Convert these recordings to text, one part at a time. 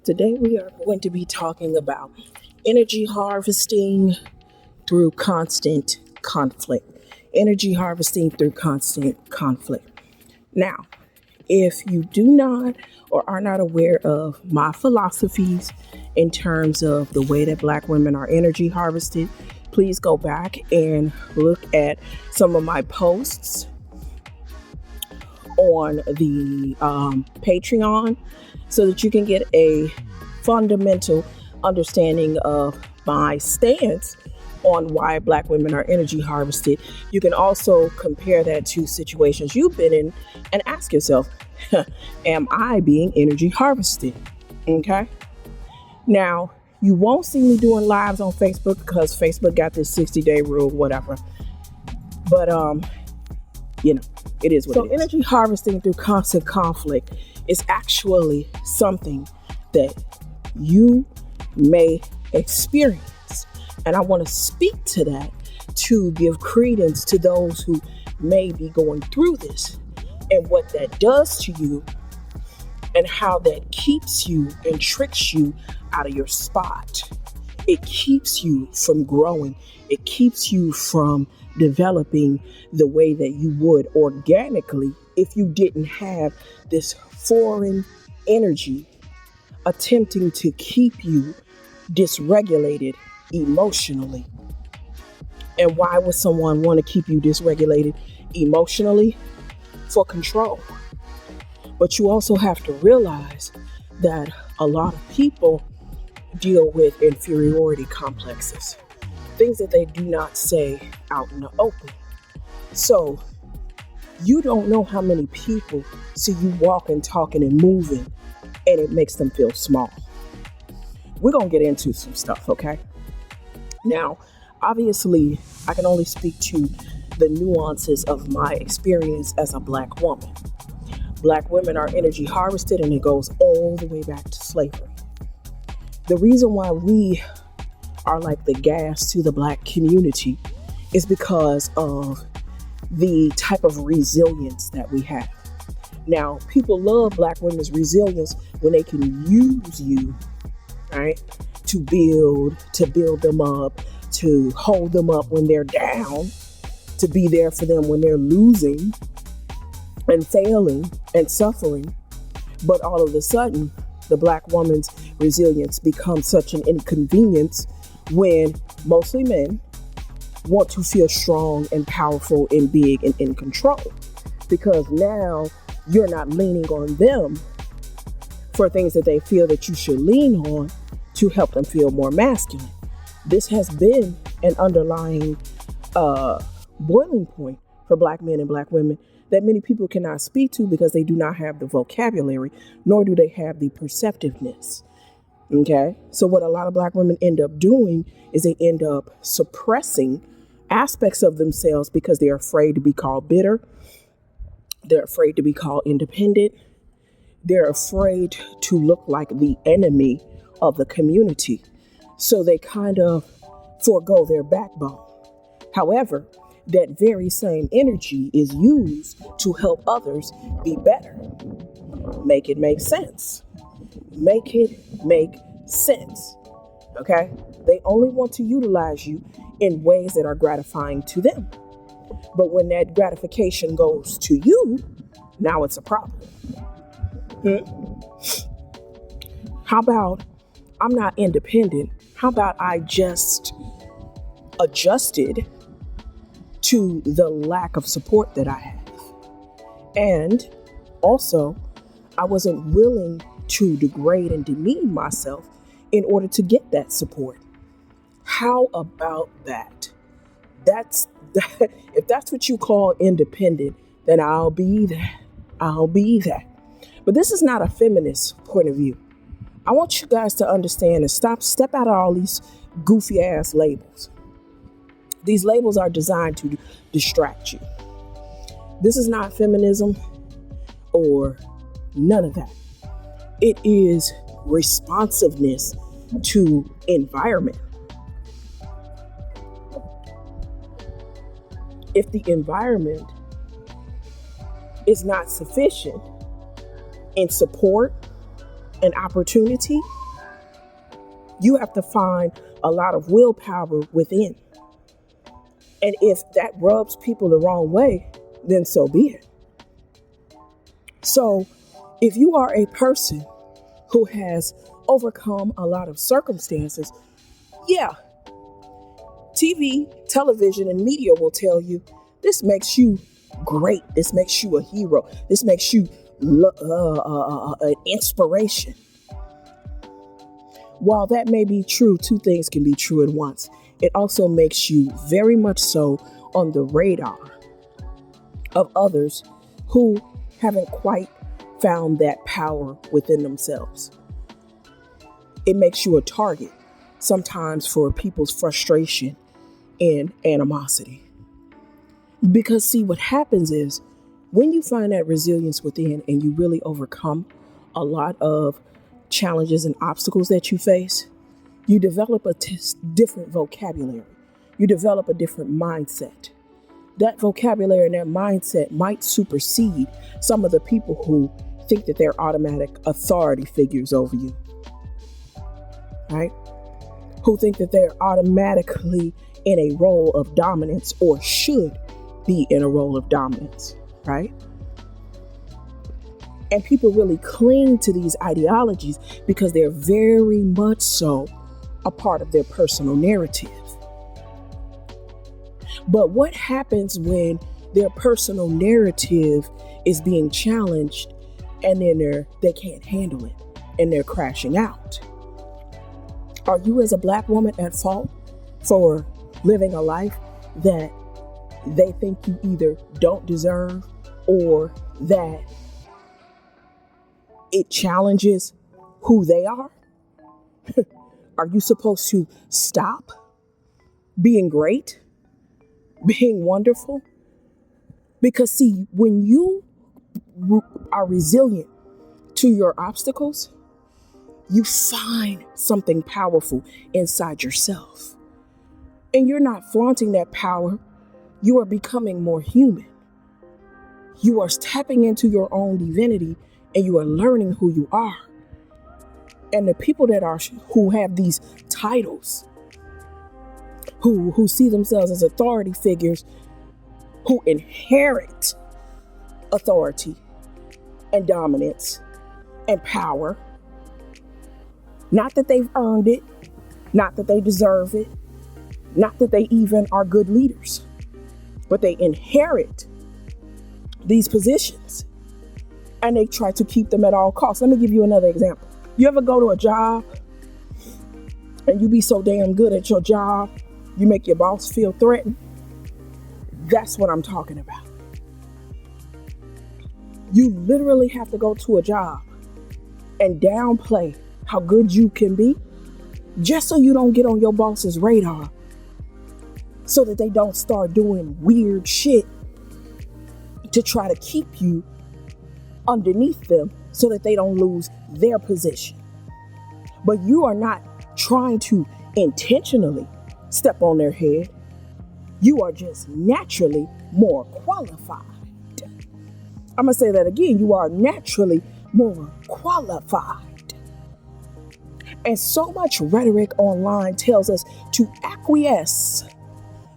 Today we are going to be talking about energy harvesting through constant conflict. Energy harvesting through constant conflict. Now, if you do not or are not aware of my philosophies in terms of the way that Black women are energy harvested, please go back and look at some of my posts on the Patreon so that you can get a fundamental understanding of my stance on why Black women are energy harvested. You can also compare that to situations you've been in and ask yourself, am I being energy harvested? Okay. Now, you won't see me doing lives on Facebook because Facebook got this 60-day rule, whatever. But, it is what it is. So energy harvesting through constant conflict is actually something that you may experience. And I want to speak to that to give credence to those who may be going through this and what that does to you and how that keeps you and tricks you out of your spot. It keeps you from growing. It keeps you from developing the way that you would organically if you didn't have this foreign energy attempting to keep you dysregulated emotionally. And why would someone want to keep you dysregulated emotionally? For control. But you also have to realize that a lot of people deal with inferiority complexes, things that they do not say out in the open. So you don't know how many people see you walking, talking, and moving, and it makes them feel small. We're going to get into some stuff, okay? Now, obviously, I can only speak to the nuances of my experience as a Black woman. Black women are energy harvested, and it goes all the way back to slavery. The reason why we are like the gas to the Black community is because of the type of resilience that we have. Now, people love Black women's resilience when they can use you, right, to build them up, to hold them up when they're down, to be there for them when they're losing and failing and suffering. But all of a sudden, the Black woman's resilience becomes such an inconvenience when mostly men want to feel strong and powerful and big and in control. Because now you're not leaning on them for things that they feel that you should lean on to help them feel more masculine. This has been an underlying boiling point for Black men and Black women that many people cannot speak to because they do not have the vocabulary, nor do they have the perceptiveness. Okay. So what a lot of Black women end up doing is they end up suppressing aspects of themselves because they're afraid to be called bitter. They're afraid to be called independent. They're afraid to look like the enemy of the community. So they kind of forego their backbone. However, that very same energy is used to help others be better. Make it make sense. Make it make sense. Okay? They only want to utilize you in ways that are gratifying to them. But when that gratification goes to you, now it's a problem. How about I'm not independent? How about I just adjusted to the lack of support that I have? And also, I wasn't willing to degrade and demean myself in order to get that support. How about that? If that's what you call independent, then I'll be that. I'll be that. But this is not a feminist point of view. I want you guys to understand and step out of all these goofy ass labels. These labels are designed to distract you. This is not feminism or none of that. It is responsiveness to environment. If the environment is not sufficient in support, an opportunity, you have to find a lot of willpower within. And if that rubs people the wrong way, then so be it. So if you are a person who has overcome a lot of circumstances, yeah, TV, television, and media will tell you this makes you great. This makes you a hero. This makes you an inspiration. While that may be true, two things can be true at once. It also makes you very much so on the radar of others who haven't quite found that power within themselves. It makes you a target sometimes for people's frustration and animosity. Because see, what happens is when you find that resilience within and you really overcome a lot of challenges and obstacles that you face, you develop a different vocabulary. You develop a different mindset. That vocabulary and that mindset might supersede some of the people who think that they're automatic authority figures over you, right? Who think that they're automatically in a role of dominance or should be in a role of dominance, right? And people really cling to these ideologies because they're very much so a part of their personal narrative. But what happens when their personal narrative is being challenged and then they can't handle it and they're crashing out? Are you as a Black woman at fault for living a life that they think you either don't deserve or that it challenges who they are? Are you supposed to stop being great, being wonderful? Because see, when you are resilient to your obstacles, you find something powerful inside yourself. And you're not flaunting that power. You are becoming more human. You are tapping into your own divinity and you are learning who you are. And the people who have these titles, who see themselves as authority figures, who inherit authority and dominance and power, not that they've earned it, not that they deserve it, not that they even are good leaders, but they inherit these positions and they try to keep them at all costs. Let me give you another example. You ever go to a job and you be so damn good at your job, you make your boss feel threatened? That's what I'm talking about. You literally have to go to a job and downplay how good you can be just so you don't get on your boss's radar, so that they don't start doing weird shit to try to keep you underneath them so that they don't lose their position. But you are not trying to intentionally step on their head. You are just naturally more qualified. I'm going to say that again. You are naturally more qualified. And so much rhetoric online tells us to acquiesce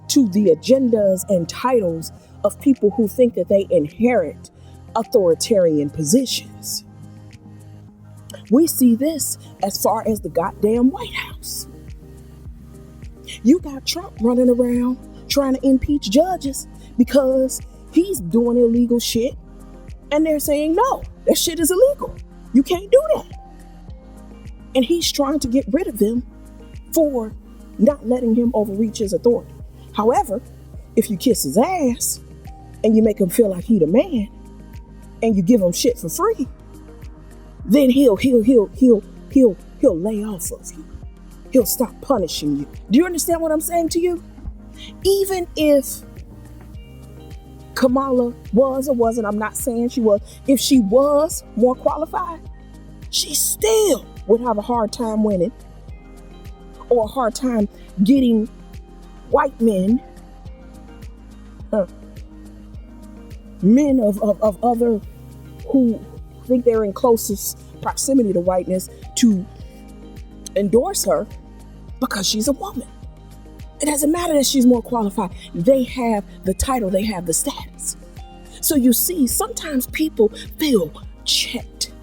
to the agendas and titles of people who think that they inherit authoritarian positions. We see this as far as the goddamn White House. You got Trump running around trying to impeach judges because he's doing illegal shit. And they're saying, no, that shit is illegal. You can't do that. And he's trying to get rid of them for not letting him overreach his authority. However, if you kiss his ass and you make him feel like he the man and you give him shit for free, then he'll lay off of you. He'll stop punishing you. Do you understand what I'm saying to you? Even if Kamala was or wasn't, I'm not saying she was, if she was more qualified, she still would have a hard time winning or a hard time getting white men, men of other who think they're in closest proximity to whiteness to endorse her because she's a woman. It doesn't matter that she's more qualified. They have the title, they have the status. So you see, sometimes people feel checked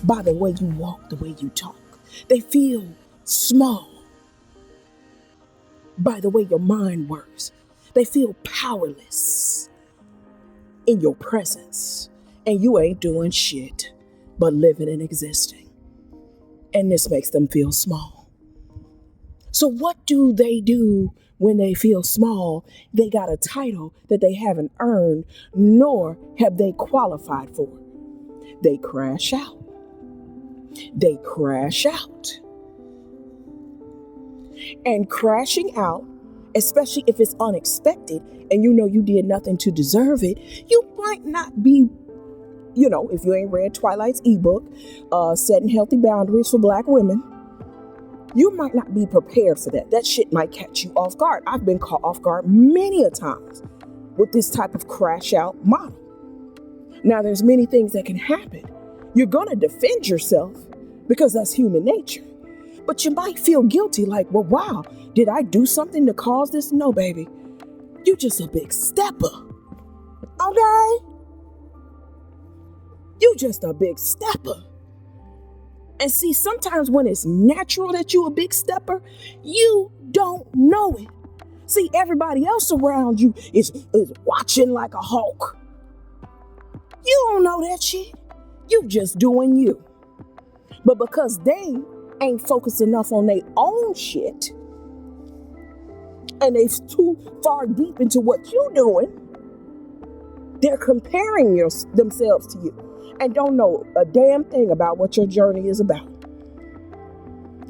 by the way you walk, the way you talk. They feel small by the way your mind works. They feel powerless in your presence. And you ain't doing shit but living and existing. And this makes them feel small. So what do they do when they feel small? They got a title that they haven't earned, nor have they qualified for. They crash out. They crash out. And crashing out, especially if it's unexpected and you know you did nothing to deserve it, you might not be, if you ain't read Twilight's ebook, Setting Healthy Boundaries for Black Women, you might not be prepared for that. That shit might catch you off guard. I've been caught off guard many a times with this type of crash out model. Now, there's many things that can happen. You're going to defend yourself because that's human nature. But you might feel guilty like, well, wow, did I do something to cause this? No, baby. You just a big stepper. Okay? You just a big stepper. And see, sometimes when it's natural that you a big stepper, you don't know it. See, everybody else around you is watching like a hawk. You don't know that shit. You just doing you. But because they ain't focused enough on their own shit, and they too far deep into what you doing, they're comparing themselves to you and don't know a damn thing about what your journey is about.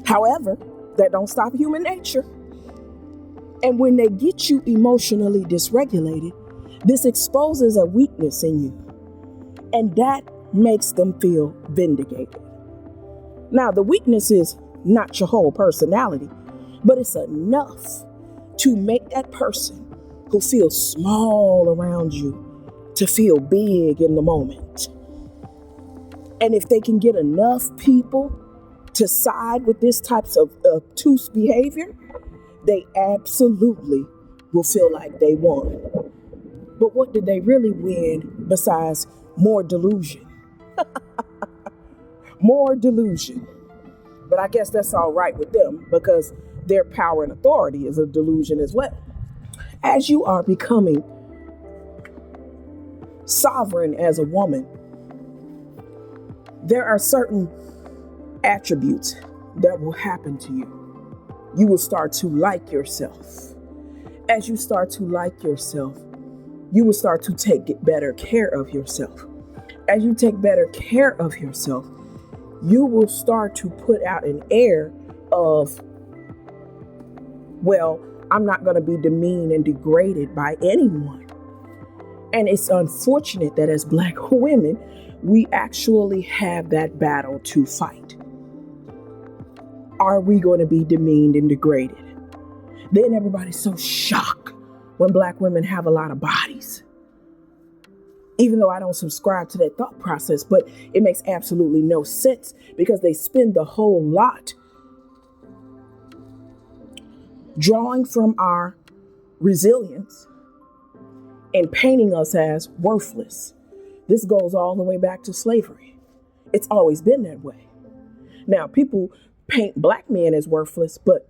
However, that don't stop human nature. And when they get you emotionally dysregulated, this exposes a weakness in you. And that makes them feel vindicated. Now, the weakness is not your whole personality, but it's enough to make that person who feels small around you to feel big in the moment. And if they can get enough people to side with this types of obtuse behavior, they absolutely will feel like they won. But what did they really win besides more delusion? More delusion. But I guess that's all right with them because their power and authority is a delusion as well. As you are becoming sovereign as a woman, there are certain attributes that will happen to you. You will start to like yourself. As you start to like yourself, you will start to take better care of yourself. As you take better care of yourself, you will start to put out an air of, well, I'm not going to be demeaned and degraded by anyone. And it's unfortunate that as Black women, we actually have that battle to fight. Are we going to be demeaned and degraded? Then everybody's so shocked when Black women have a lot of bodies. Even though I don't subscribe to that thought process, but it makes absolutely no sense because they spend the whole lot drawing from our resilience and painting us as worthless. This goes all the way back to slavery. It's always been that way. Now, people paint Black men as worthless, but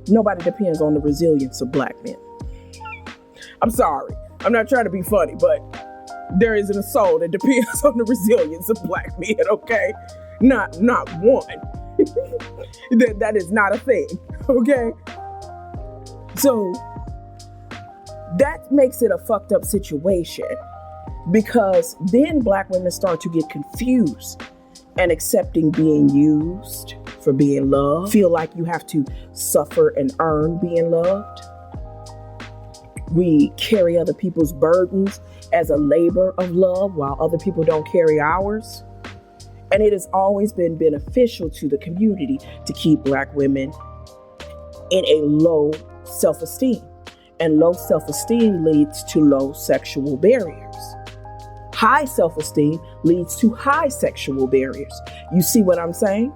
nobody depends on the resilience of Black men. I'm sorry. I'm not trying to be funny, but there isn't a soul that depends on the resilience of Black men, okay? Not one. That is not a thing, okay? So that makes it a fucked up situation because then Black women start to get confused and accepting being used for being loved, feel like you have to suffer and earn being loved. We carry other people's burdens as a labor of love while other people don't carry ours. And it has always been beneficial to the community to keep Black women in a low self-esteem. And low self-esteem leads to low sexual barriers. High self-esteem leads to high sexual barriers. You see what I'm saying?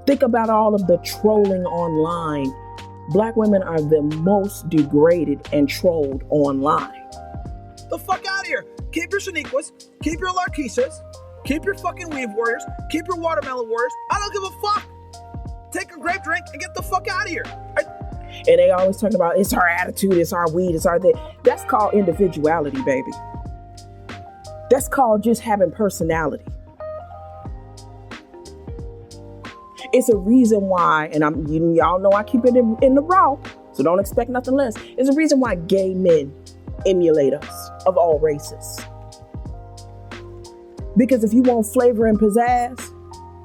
Think about all of the trolling online. Black women are the most degraded and trolled online. The fuck out of here. Keep your Shaniquas, keep your Larkishas, keep your fucking Weave Warriors, keep your Watermelon Warriors. I don't give a fuck. Take a grape drink and get the fuck out of here. And they always talk about it's our attitude, it's our weed, it's our that. That's called individuality, baby. That's called just having personality. It's a reason why, and y'all know I keep it in the raw, so don't expect nothing less. It's a reason why gay men emulate us of all races. Because if you want flavor and pizzazz,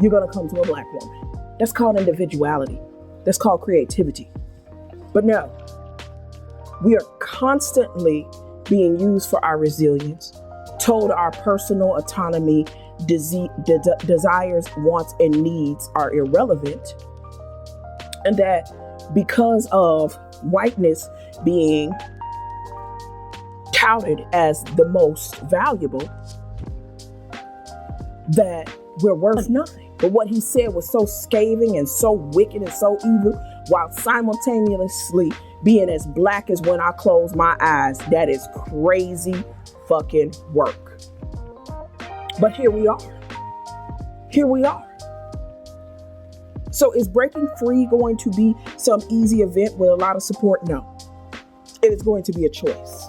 you're gonna come to a black woman. That's called individuality. That's called creativity. But no, we are constantly being used for our resilience, told our personal autonomy, desires, wants, and needs are irrelevant, and that because of whiteness being touted as the most valuable, that we're worth nothing. But what he said was so scathing and so wicked and so evil, while simultaneously being as black as when I close my eyes. That is crazy fucking work. But here we are. Here we are. So is breaking free going to be some easy event with a lot of support? No. It is going to be a choice.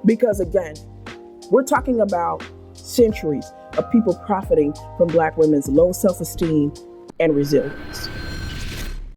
Because again, we're talking about centuries of people profiting from black women's low self-esteem and resilience.